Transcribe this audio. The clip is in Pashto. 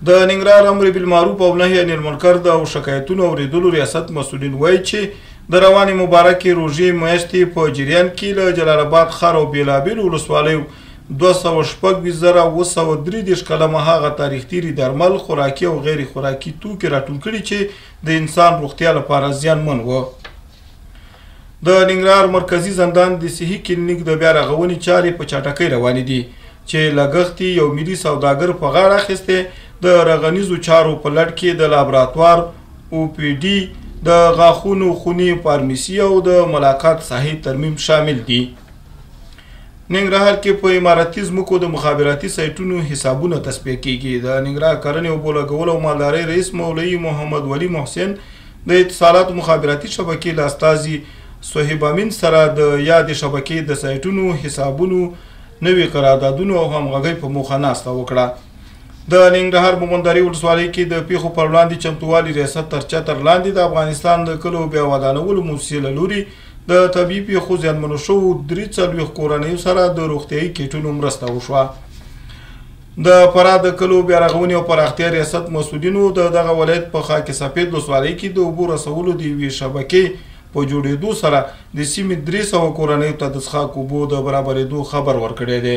د ننګرهار امر بالمعروف او نهي عن المنکر د شکایتونو اوریدلو ریاست مسؤلین وایي چې د روانې مبارکې روژې میاشتې په جریان کې له جلال آباد ښار او بېلابېلو ولسوالیو 226,933 کلمه هغه تاریخ تیري درمل، خوراکي او غیر خوراکي توکي راټول کړي چې د انسان روغتیا لپاره زیانمن وو. د ننګرهار مرکزي زندان د صحي کلینیک د بیا رغونې چارې په چټکۍ روانې دي چې لګښت یو ملي سوداګر په غاړه اخیستی د رغنیزو چارو په لټ کې د لابراتوار، OPD، د غاښونو خونې، فارمیسي او د ملاقات ساحې ترمیم شامل دي. ننګرهار کې په اماراتي ځمکو د مخابراتي سایټونو حسابونه تصفیه کیږي. د ننګرهار کرنې او اوبو لګولو او مالدارۍ رئیس مولوي محمد ولی محسن د اتصالاتو مخابراتي شبکې له استازي صهیب امین سره د یادې شبکې د سایټونو حسابونو نوي قراردادونو او همغږۍ په موخه ناسته وکړه. د ننګرهار مومندرې ولسوالۍ کې د پیښو پر وړاندې چمتووالي ریاست تر چتر لاندې د افغانستان د کلو بیا ودانولو موسسې له لوري د طبیعي پیښو زیانمنو شوو 43 کورنیو سره د روغتیایي کیټونو مرسته وشوه. د فراه د کلو بیا رغونې او پراختیا ریاست مسؤلینو د دغه ولایت په خاک سفید ولسوالۍ کې د اوبو رسولو د یوې شبکې په جوړېدو سره د سیمې 300 کورنیو ته د څښاک اوبو د برابرېدو خبر ورکړی دی.